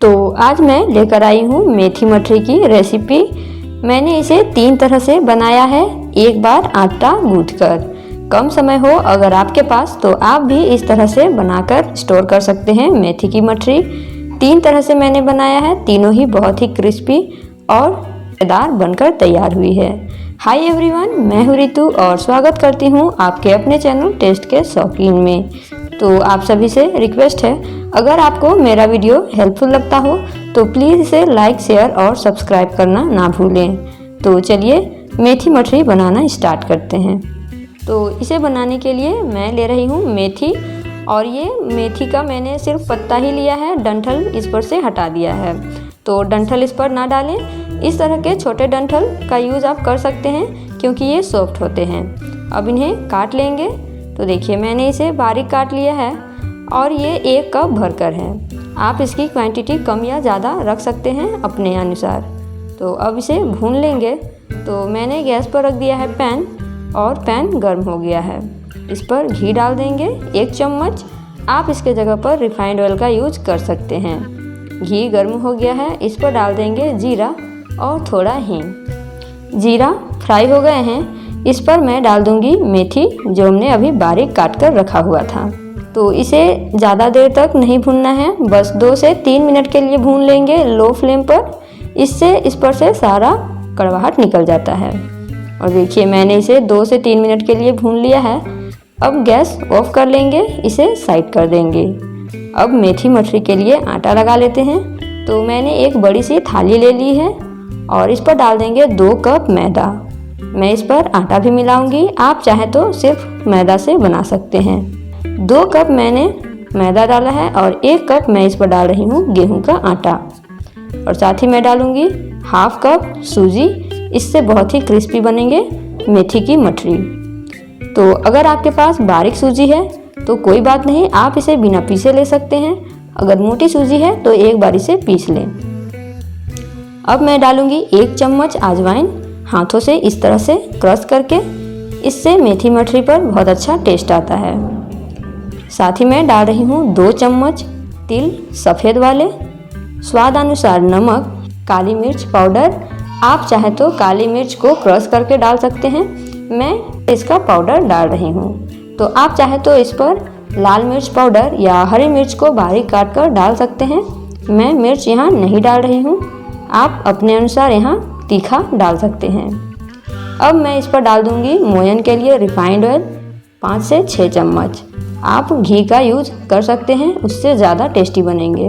तो आज मैं लेकर आई हूँ मेथी मठरी की रेसिपी। मैंने इसे 3 तरह से बनाया है। एक बार आटा गूंथकर, कम समय हो अगर आपके पास तो आप भी इस तरह से बनाकर स्टोर कर सकते हैं मेथी की मठरी। 3 तरह से मैंने बनाया है, तीनों ही बहुत ही क्रिस्पी और मज़ेदार बनकर तैयार हुई है। हाय एवरीवन, मैं हूँ रितु और स्वागत करती हूँ आपके अपने चैनल टेस्ट के शौकीन में। तो आप सभी से रिक्वेस्ट है, अगर आपको मेरा वीडियो हेल्पफुल लगता हो तो प्लीज़ इसे लाइक, शेयर और सब्सक्राइब करना ना भूलें। तो चलिए मेथी मठरी बनाना स्टार्ट करते हैं। तो इसे बनाने के लिए मैं ले रही हूँ मेथी, और ये मेथी का मैंने सिर्फ पत्ता ही लिया है, डंठल इस पर से हटा दिया है। तो डंठल इस पर ना डालें, इस तरह के छोटे डंठल का यूज़ आप कर सकते हैं क्योंकि ये सॉफ्ट होते हैं। अब इन्हें काट लेंगे। तो देखिए मैंने इसे बारीक काट लिया है और ये 1 कप भरकर है। आप इसकी क्वांटिटी कम या ज़्यादा रख सकते हैं अपने अनुसार। तो अब इसे भून लेंगे। तो मैंने गैस पर रख दिया है पैन, और पैन गर्म हो गया है। इस पर घी डाल देंगे 1 चम्मच। आप इसके जगह पर रिफाइंड ऑयल का यूज कर सकते हैं। घी गर्म हो गया है, इस पर डाल देंगे जीरा और थोड़ा हींग। जीरा फ्राई हो गए हैं, इस पर मैं डाल दूंगी मेथी जो हमने अभी बारीक काट कर रखा हुआ था। तो इसे ज़्यादा देर तक नहीं भूनना है, बस 2 से 3 मिनट के लिए भून लेंगे लो फ्लेम पर। इससे इस पर से सारा कड़वाहट निकल जाता है। और देखिए मैंने इसे 2 से 3 मिनट के लिए भून लिया है। अब गैस ऑफ कर लेंगे, इसे साइड कर देंगे। अब मेथी मठरी के लिए आटा लगा लेते हैं। तो मैंने एक बड़ी सी थाली ले ली है और इस पर डाल देंगे 2 कप मैदा। मैं इस पर आटा भी मिलाऊंगी, आप चाहें तो सिर्फ मैदा से बना सकते हैं। 2 कप मैंने मैदा डाला है और 1 कप मैं इस पर डाल रही हूँ गेहूं का आटा। और साथ ही मैं डालूंगी 1/2 कप सूजी। इससे बहुत ही क्रिस्पी बनेंगे मेथी की मठरी। तो अगर आपके पास बारीक सूजी है तो कोई बात नहीं, आप इसे बिना पीसे ले सकते हैं। अगर मोटी सूजी है तो एक बार इसे पीस लें। अब मैं डालूंगी 1 चम्मच अजवाइन, हाथों से इस तरह से क्रश करके। इससे मेथी मठरी पर बहुत अच्छा टेस्ट आता है। साथ ही मैं डाल रही हूँ 2 चम्मच तिल सफ़ेद वाले, स्वाद अनुसार नमक, काली मिर्च पाउडर। आप चाहे तो काली मिर्च को क्रश करके डाल सकते हैं, मैं इसका पाउडर डाल रही हूँ। तो आप चाहे तो इस पर लाल मिर्च पाउडर या हरी मिर्च को बारीक काट कर डाल सकते हैं। मैं मिर्च यहाँ नहीं डाल रही हूँ, आप अपने अनुसार यहाँ तीखा डाल सकते हैं। अब मैं इस पर डाल दूँगी मोयन के लिए रिफाइंड ऑयल 5 से 6 चम्मच। आप घी का यूज कर सकते हैं, उससे ज़्यादा टेस्टी बनेंगे।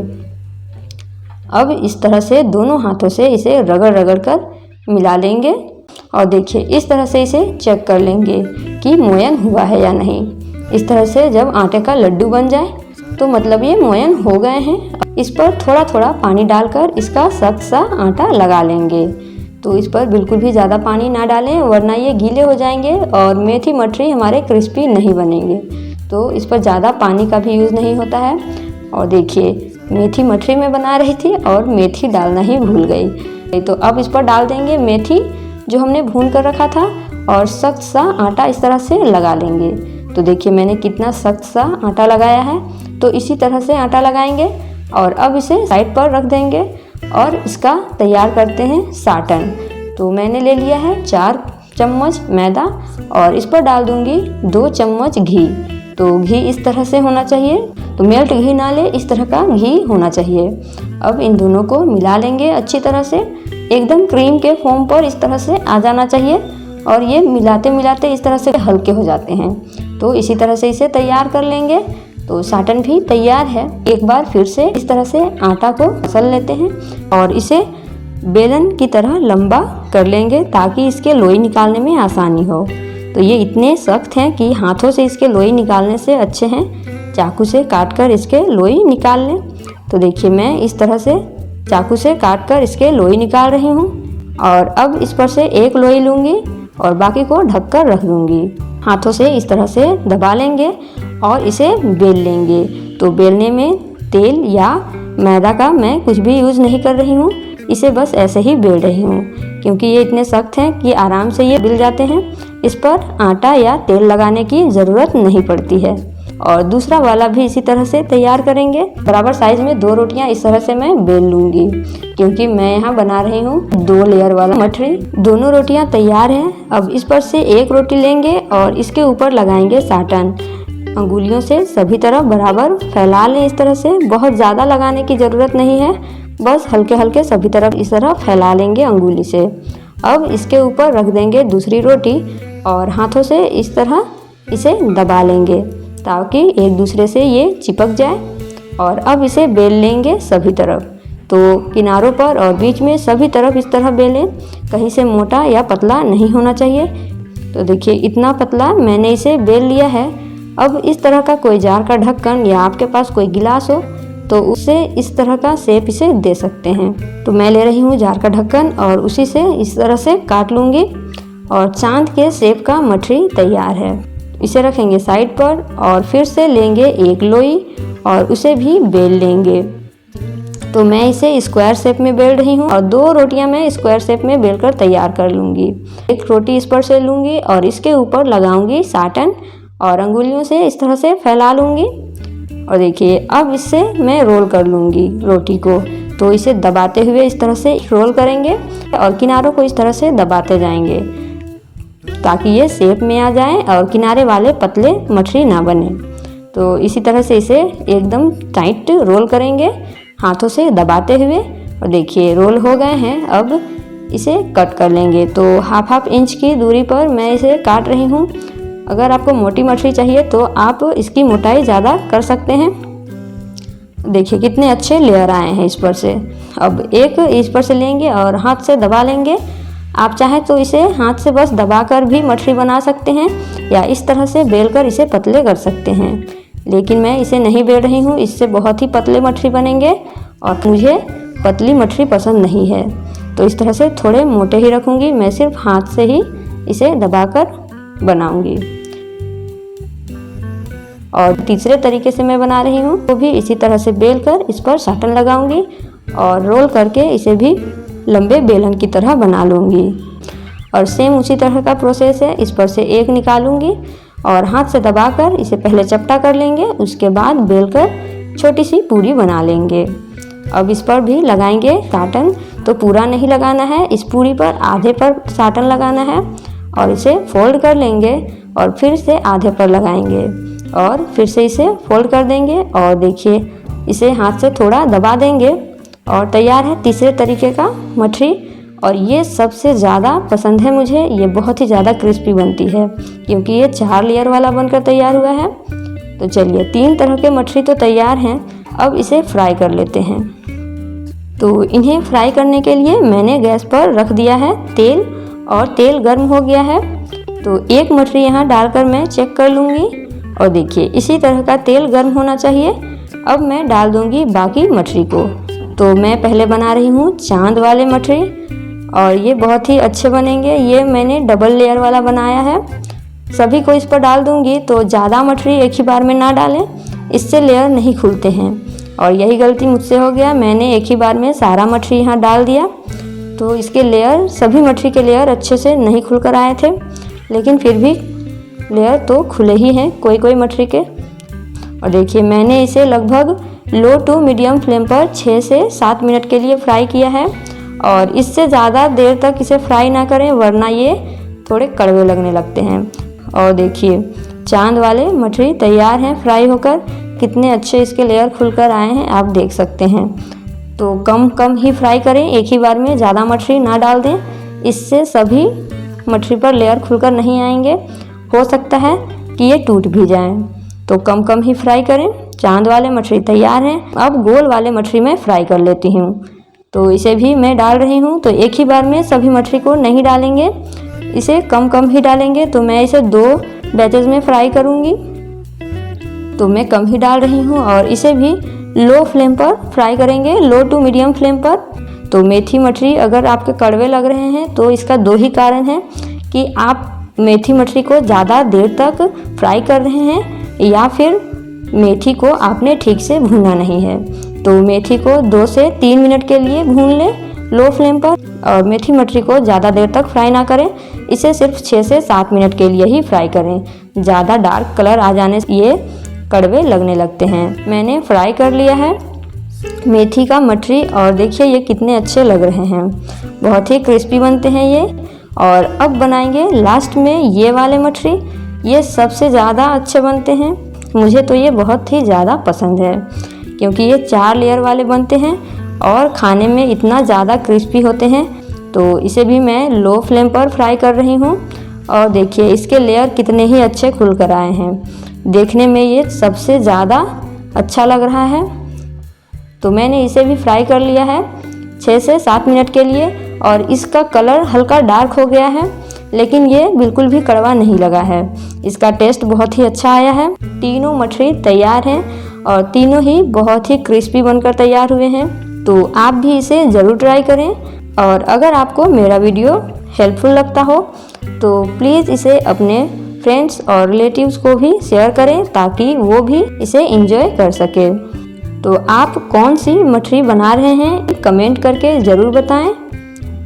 अब इस तरह से दोनों हाथों से इसे रगड़ रगड़ कर मिला लेंगे। और देखिए इस तरह से इसे चेक कर लेंगे कि मोयन हुआ है या नहीं। इस तरह से जब आटे का लड्डू बन जाए तो मतलब ये मोयन हो गए हैं। इस पर थोड़ा थोड़ा पानी डालकर इसका सख्त सा आटा लगा लेंगे। तो इस पर बिल्कुल भी ज़्यादा पानी ना डालें, वरना ये गीले हो जाएंगे और मेथी मठरी हमारे क्रिस्पी नहीं बनेंगे। तो इस पर ज़्यादा पानी का भी यूज़ नहीं होता है। और देखिए मेथी मठरी में बना रही थी और मेथी डालना ही भूल गई। तो अब इस पर डाल देंगे मेथी जो हमने भून कर रखा था, और सख्त सा आटा इस तरह से लगा लेंगे। तो देखिए मैंने कितना सख्त सा आटा लगाया है। तो इसी तरह से आटा लगाएंगे और अब इसे साइड पर रख देंगे और इसका तैयार करते हैं साटन। तो मैंने ले लिया है 4 चम्मच मैदा और इस पर डाल दूंगी 2 चम्मच घी। तो घी इस तरह से होना चाहिए, तो मेल्ट घी ना ले, इस तरह का घी होना चाहिए। अब इन दोनों को मिला लेंगे अच्छी तरह से, एकदम क्रीम के फॉर्म पर इस तरह से आ जाना चाहिए। और ये मिलाते मिलाते इस तरह से हल्के हो जाते हैं। तो इसी तरह से इसे तैयार कर लेंगे। तो साटन भी तैयार है। एक बार फिर से इस तरह से आटा को मसल लेते हैं और इसे बेलन की तरह लंबा कर लेंगे ताकि इसके लोई निकालने में आसानी हो। तो ये इतने सख्त हैं कि हाथों से इसके लोई निकालने से अच्छे हैं चाकू से काट कर इसके लोई निकाल लें। तो देखिए मैं इस तरह से चाकू से काट कर इसके लोई निकाल रही हूँ। और अब इस पर से एक लोई लूँगी और बाकी को ढककर रख दूँगी। हाथों से इस तरह से दबा लेंगे और इसे बेल लेंगे। तो बेलने में तेल या मैदा का मैं कुछ भी यूज़ नहीं कर रही हूँ, इसे बस ऐसे ही बेल रही हूँ क्योंकि ये इतने सख्त हैं कि आराम से ये बिल जाते हैं। इस पर आटा या तेल लगाने की ज़रूरत नहीं पड़ती है। और दूसरा वाला भी इसी तरह से तैयार करेंगे। बराबर साइज में 2 रोटियां इस तरह से मैं बेल लूँगी, क्योंकि मैं यहाँ बना रही हूँ 2 लेयर वाला मठरी। दोनों रोटियां तैयार हैं। अब इस पर से एक रोटी लेंगे और इसके ऊपर लगाएंगे साटन। अंगुलियों से सभी तरफ बराबर फैला लें इस तरह से। बहुत ज़्यादा लगाने की ज़रूरत नहीं है, बस हल्के हल्के सभी तरफ इस तरह फैला लेंगे अंगुली से। अब इसके ऊपर रख देंगे दूसरी रोटी और हाथों से इस तरह इसे दबा लेंगे ताकि एक दूसरे से ये चिपक जाए। और अब इसे बेल लेंगे सभी तरफ, तो किनारों पर और बीच में सभी तरफ इस तरह बेलें। कहीं से मोटा या पतला नहीं होना चाहिए। तो देखिए इतना पतला मैंने इसे बेल लिया है। अब इस तरह का कोई जार का ढक्कन या आपके पास कोई गिलास हो तो उससे इस तरह का शेप इसे दे सकते हैं। तो मैं ले रही हूँ जार का ढक्कन और उसी से इस तरह से काट लूँगी और चांद के शेप का मठरी तैयार है। इसे रखेंगे साइड पर और फिर से लेंगे एक लोई और उसे भी बेल लेंगे। तो मैं इसे स्क्वायर शेप में बेल रही हूँ और 2 रोटियां मैं स्क्वायर शेप में बेलकर तैयार कर लूँगी। एक रोटी इस पर से लूँगी और इसके ऊपर लगाऊंगी साटन और अंगुलियों से इस तरह से फैला लूँगी। और देखिए अब इससे मैं रोल कर लूँगी रोटी को। तो इसे दबाते हुए इस तरह से रोल करेंगे और किनारों को इस तरह से दबाते जाएंगे ताकि ये शेप में आ जाए और किनारे वाले पतले मठरी ना बने। तो इसी तरह से इसे एकदम टाइट रोल करेंगे हाथों से दबाते हुए। और देखिए रोल हो गए हैं। अब इसे कट कर लेंगे। तो हाफ इंच की दूरी पर मैं इसे काट रही हूँ। अगर आपको मोटी मठरी चाहिए तो आप इसकी मोटाई ज़्यादा कर सकते हैं। देखिए कितने अच्छे लेयर आए हैं इस पर से। अब एक इस पर से लेंगे और हाथ से दबा लेंगे। आप चाहें तो इसे हाथ से बस दबाकर भी मठरी बना सकते हैं या इस तरह से बेलकर इसे पतले कर सकते हैं, लेकिन मैं इसे नहीं बेल रही हूँ, इससे बहुत ही पतले मठरी बनेंगे और मुझे पतली मठरी पसंद नहीं है। तो इस तरह से थोड़े मोटे ही रखूँगी। मैं सिर्फ हाथ से ही इसे दबाकर बनाऊँगी। और तीसरे तरीके से मैं बना रही हूँ, वो भी इसी तरह से बेलकर इस पर साटन लगाऊंगी और रोल करके इसे भी लंबे बेलन की तरह बना लूँगी। और सेम उसी तरह का प्रोसेस है। इस पर से एक निकालूंगी और हाथ से दबाकर इसे पहले चपटा कर लेंगे, उसके बाद बेलकर छोटी सी पूरी बना लेंगे। अब इस पर भी लगाएंगे साटन। तो पूरा नहीं लगाना है, इस पूरी पर आधे पर साटन लगाना है और इसे फोल्ड कर लेंगे और फिर से आधे पर लगाएंगे और फिर से इसे फोल्ड कर देंगे। और देखिए इसे हाथ से थोड़ा दबा देंगे और तैयार है तीसरे तरीके का मठरी। और ये सबसे ज़्यादा पसंद है मुझे। ये बहुत ही ज़्यादा क्रिस्पी बनती है क्योंकि ये 4 लेयर वाला बनकर तैयार हुआ है। तो चलिए 3 तरह के मठरी तो तैयार हैं। अब इसे फ्राई कर लेते हैं। तो इन्हें फ्राई करने के लिए मैंने गैस पर रख दिया है तेल और तेल गर्म हो गया है। तो एक मठरी यहाँ डालकर मैं चेक कर लूँगी और देखिए इसी तरह का तेल गर्म होना चाहिए। अब मैं डाल दूँगी बाकी मठरी को। तो मैं पहले बना रही हूँ चांद वाले मठरी और ये बहुत ही अच्छे बनेंगे। ये मैंने डबल लेयर वाला बनाया है। सभी को इस पर डाल दूँगी। तो ज़्यादा मठरी एक ही बार में ना डालें, इससे लेयर नहीं खुलते हैं। और यही गलती मुझसे हो गया, मैंने एक ही बार में सारा मठरी यहाँ डाल दिया। तो इसके लेयर, सभी मठरी के लेयर अच्छे से नहीं खुल कर आए थे, लेकिन फिर भी लेयर तो खुले ही हैं कोई कोई मठरी के। और देखिए मैंने इसे लगभग लो टू मीडियम फ्लेम पर 6 से 7 मिनट के लिए फ्राई किया है। और इससे ज़्यादा देर तक इसे फ्राई ना करें वरना ये थोड़े कड़वे लगने लगते हैं। और देखिए चांद वाले मठरी तैयार हैं फ्राई होकर। कितने अच्छे इसके लेयर खुलकर आए हैं आप देख सकते हैं। तो कम ही फ्राई करें, एक ही बार में ज़्यादा मठरी ना डाल दें, इससे सभी मठरी पर लेयर खुलकर नहीं आएंगे। हो सकता है कि ये टूट भी जाएं। तो कम ही फ्राई करें। चांद वाले मठरी तैयार हैं। अब गोल वाले मठरी में फ्राई कर लेती हूँ। तो इसे भी मैं डाल रही हूँ। तो एक ही बार में सभी मठरी को नहीं डालेंगे, इसे कम ही डालेंगे। तो मैं इसे 2 बैचेज में फ्राई करूँगी। तो मैं कम ही डाल रही हूँ और इसे भी लो फ्लेम पर फ्राई करेंगे, लो टू मीडियम फ्लेम पर। तो मेथी मठरी अगर आपके कड़वे लग रहे हैं तो इसका 2 ही कारण है कि आप मेथी मठरी को ज़्यादा देर तक फ्राई कर रहे हैं या फिर मेथी को आपने ठीक से भूना नहीं है। तो मेथी को 2 से 3 मिनट के लिए भून लें लो फ्लेम पर। और मेथी मठरी को ज़्यादा देर तक फ्राई ना करें, इसे सिर्फ 6 से 7 मिनट के लिए ही फ्राई करें। ज़्यादा डार्क कलर आ जाने से ये कड़वे लगने लगते हैं। मैंने फ्राई कर लिया है मेथी का मठरी और देखिए ये कितने अच्छे लग रहे हैं, बहुत ही क्रिस्पी बनते हैं ये। और अब बनाएंगे लास्ट में ये वाले मठरी, ये सबसे ज़्यादा अच्छे बनते हैं, मुझे तो ये बहुत ही ज़्यादा पसंद है क्योंकि ये 4 लेयर वाले बनते हैं और खाने में इतना ज़्यादा क्रिस्पी होते हैं। तो इसे भी मैं लो फ्लेम पर फ्राई कर रही हूँ और देखिए इसके लेयर कितने ही अच्छे खुल कर आए हैं, देखने में ये सबसे ज़्यादा अच्छा लग रहा है। तो मैंने इसे भी फ्राई कर लिया है 6 से 7 मिनट के लिए और इसका कलर हल्का डार्क हो गया है, लेकिन ये बिल्कुल भी कड़वा नहीं लगा है, इसका टेस्ट बहुत ही अच्छा आया है। तीनों मठरी तैयार हैं और तीनों ही बहुत ही क्रिस्पी बनकर तैयार हुए हैं। तो आप भी इसे ज़रूर ट्राई करें और अगर आपको मेरा वीडियो हेल्पफुल लगता हो तो प्लीज़ इसे अपने फ्रेंड्स और रिलेटिव्स को भी शेयर करें ताकि वो भी इसे एंजॉय कर सके। तो आप कौन सी मठरी बना रहे हैं कमेंट करके ज़रूर बताएं।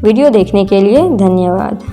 वीडियो देखने के लिए धन्यवाद।